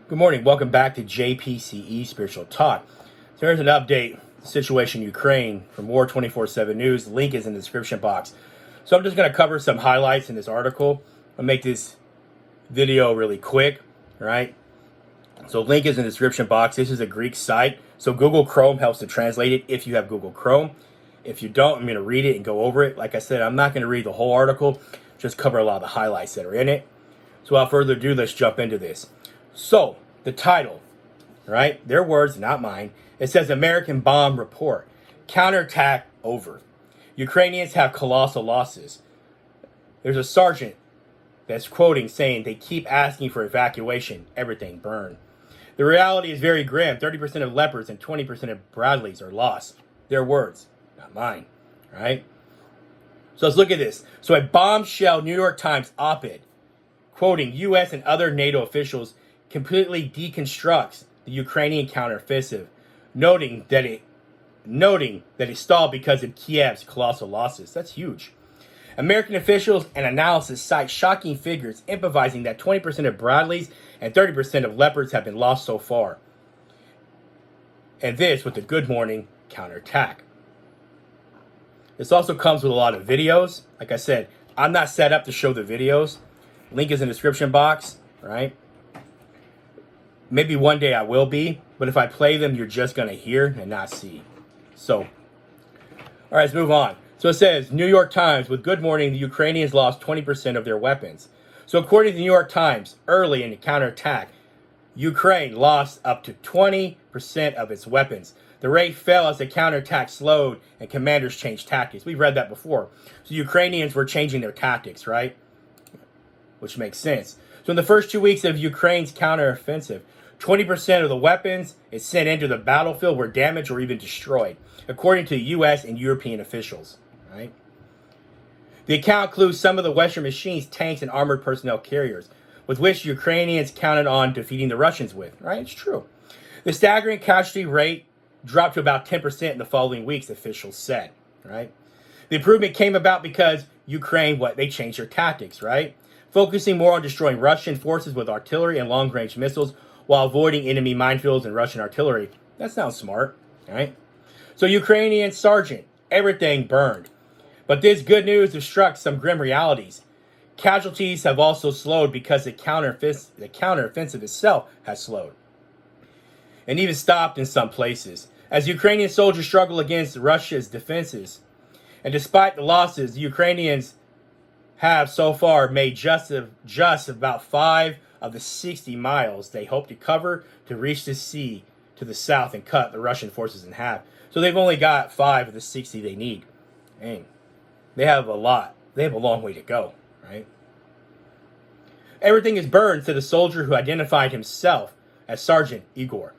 Good morning. Welcome back to JPCE Spiritual Talk. So here's an update, situation in Ukraine from War 24/7 News. The link is in the description box. So I'm just going to cover some highlights in this article. I'll make this video really quick, right? So link is in the description box. This is a Greek site. So Google Chrome helps to translate it if you have Google Chrome. If you don't, I'm going to read it and go over it. Like I said, I'm not going to read the whole article, just cover a lot of the highlights that are in it. So without further ado, let's jump into this. So, the title, right? Their words, not mine. It says American bomb report. Counterattack over. Ukrainians have colossal losses. There's a sergeant that's quoting saying they keep asking for evacuation. Everything burned. The reality is very grim. 30% of Leopards and 20% of Bradleys are lost. Their words, not mine, right? So let's look at this. So a bombshell New York Times op-ed quoting U.S. and other NATO officials completely deconstructs the Ukrainian counteroffensive, noting that it stalled because of Kiev's colossal losses. That's huge. American officials and analysis cite shocking figures, emphasizing that 20% of Bradleys and 30% of Leopards have been lost so far. And this with the Good Morning counterattack. This also comes with a lot of videos. Like I said, I'm not set up to show the videos. Link is in the description box, right? Maybe one day I will be, but if I play them, you're just going to hear and not see. So, all right, let's move on. So it says, New York Times, with Good Morning, the Ukrainians lost 20% of their weapons. So according to the New York Times, early in the counterattack, Ukraine lost up to 20% of its weapons. The rate fell as the counterattack slowed and commanders changed tactics. We've read that before. So Ukrainians were changing their tactics, right? Which makes sense. So in the first 2 weeks of Ukraine's counteroffensive, 20% of the weapons it sent into the battlefield were damaged or even destroyed, according to U.S. and European officials. Right? The account includes some of the Western machines, tanks, and armored personnel carriers, with which Ukrainians counted on defeating the Russians with. Right? It's true. The staggering casualty rate dropped to about 10% in the following weeks, officials said. Right? The improvement came about because Ukraine, they changed their tactics, right? Focusing more on destroying Russian forces with artillery and long-range missiles while avoiding enemy minefields and Russian artillery. That sounds smart, right? So Ukrainian sergeant, everything burned. But this good news has struck some grim realities. Casualties have also slowed because the counteroffensive itself has slowed and even stopped in some places. As Ukrainian soldiers struggle against Russia's defenses, and despite the losses, the Ukrainians have so far made just about 5 of the 60 miles they hope to cover to reach the sea to the south and cut the Russian forces in half. So they've only got 5 of the 60 they need. Dang. They have a lot. They have a long way to go, right? Everything is burned, said a soldier who identified himself as Sergeant Igor.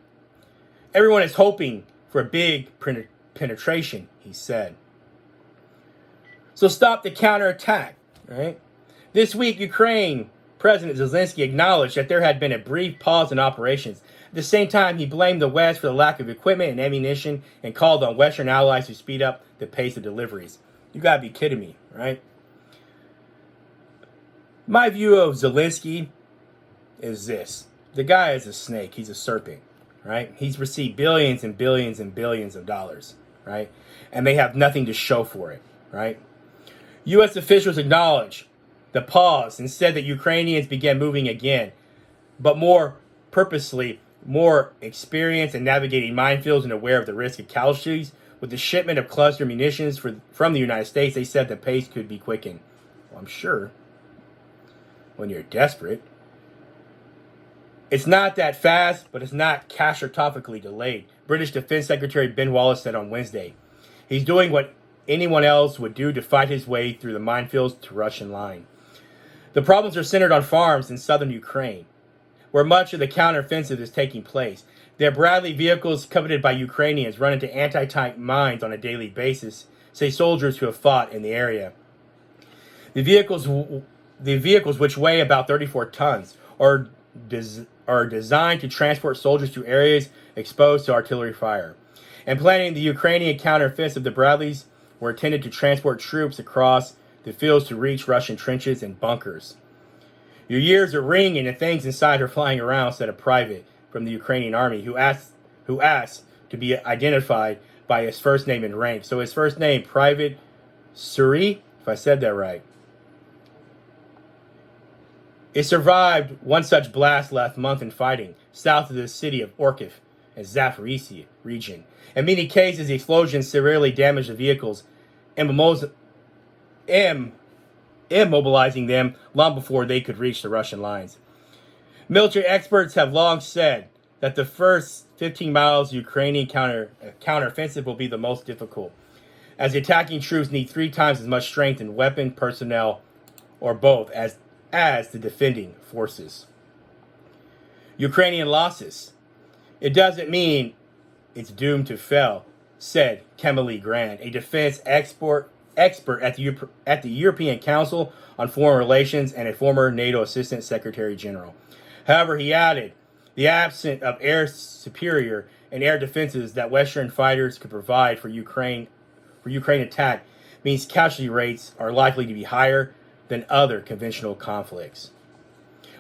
Everyone is hoping for a big penetration, he said. So stop the counterattack, right? This week, Ukraine President Zelensky acknowledged that there had been a brief pause in operations. At the same time, he blamed the West for the lack of equipment and ammunition and called on Western allies to speed up the pace of deliveries. You gotta be kidding me, right? My view of Zelensky is this. The guy is a snake. He's a serpent, right? He's received billions and billions and billions of dollars, right? And they have nothing to show for it, right? U.S. officials acknowledge the pause and said that Ukrainians began moving again, but more purposely, more experienced in navigating minefields and aware of the risk of casualties. With the shipment of cluster munitions from the United States, they said the pace could be quickened. Well, I'm sure when you're desperate. It's not that fast, but it's not catastrophically delayed, British Defense Secretary Ben Wallace said on Wednesday. He's doing what anyone else would do to fight his way through the minefields to Russian line. The problems are centered on farms in southern Ukraine, where much of the counteroffensive is taking place. Their Bradley vehicles, coveted by Ukrainians, run into anti-tank mines on a daily basis, say soldiers who have fought in the area. The vehicles, which weigh about 34 tons, are designed to transport soldiers to areas exposed to artillery fire. And planning the Ukrainian counteroffensive, the Bradleys were intended to transport troops across the fields to reach Russian trenches and bunkers. Your ears are ringing and things inside are flying around, said a private from the Ukrainian army who asked to be identified by his first name and rank. So his first name, Private Suri, if I said that right. It survived one such blast last month in fighting south of the city of Orkiv and Zaporizhzhia region. In many cases, the explosions severely damaged the vehicles, immobilizing them long before they could reach the Russian lines. Military experts have long said that the first 15 miles of Ukrainian counteroffensive will be the most difficult, as the attacking troops need 3 times as much strength and weapon, personnel, or both as the defending forces. Ukrainian losses. It doesn't mean it's doomed to fail, said Kemily Grant, a defense expert at the European Council on Foreign Relations and a former NATO Assistant Secretary General. However, he added, the absence of air superior and air defenses that Western fighters could provide for Ukraine attack means casualty rates are likely to be higher than other conventional conflicts.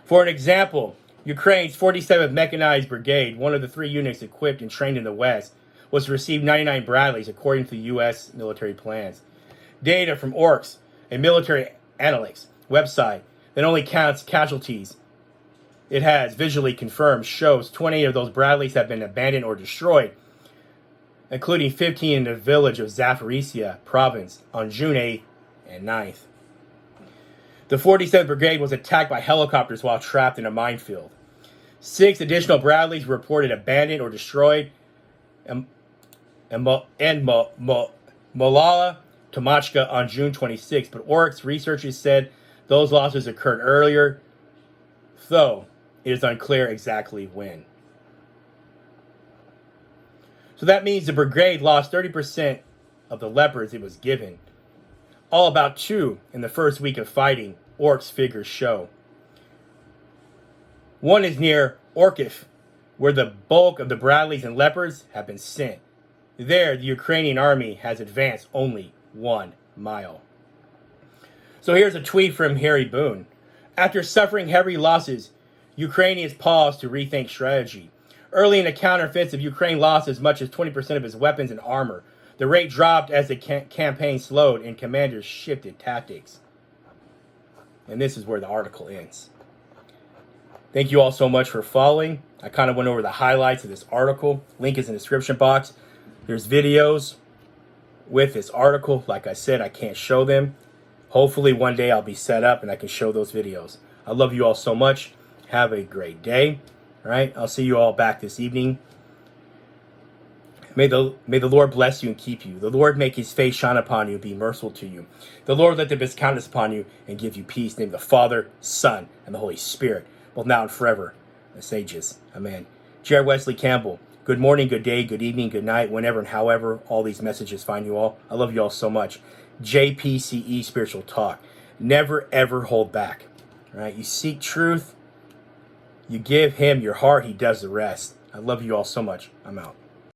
For an example, Ukraine's 47th Mechanized Brigade, one of the 3 units equipped and trained in the West, was to receive 99 Bradleys according to the U.S. military plans. Data from ORCS, a military analytics website that only counts casualties it has visually confirmed, shows 28 of those Bradleys have been abandoned or destroyed, including 15 in the village of Zaporizhzhia province on June 8th and 9th. The 47th Brigade was attacked by helicopters while trapped in a minefield. 6 additional Bradleys were reported abandoned or destroyed in Malala Tomachka on June 26th, but ORCS researchers said those losses occurred earlier, though it is unclear exactly when. So that means the brigade lost 30% of the Leopards it was given. All about 2 in the first week of fighting, ORCS figures show. One is near Orkiv, where the bulk of the Bradleys and Leopards have been sent. There, the Ukrainian army has advanced only 1 mile. So here's a tweet from Harry Boone. After suffering heavy losses, Ukrainians paused to rethink strategy. Early in the counteroffensive, Ukraine lost as much as 20% of its weapons and armor. The rate dropped as the campaign slowed and commanders shifted tactics. And this is where the article ends. Thank you all so much for following. I kind of went over the highlights of this article. Link is in the description box. There's videos with this article. Like I said, I can't show them. Hopefully one day I'll be set up and I can show those videos. I love you all so much. Have a great day. All right, I'll see you all back this evening. May the Lord bless you and keep you. The Lord make his face shine upon you and be merciful to you. The Lord let his countenance upon you and give you peace. In the name of the Father, Son, and the Holy Spirit, both now and forever, the sages. Amen. Jared W Campbell. Good morning, good day, good evening, good night, whenever and however all these messages find you all. I love you all so much. JPCE Spiritual Talk. Never, ever hold back. All right, you seek truth. You give him your heart. He does the rest. I love you all so much. I'm out.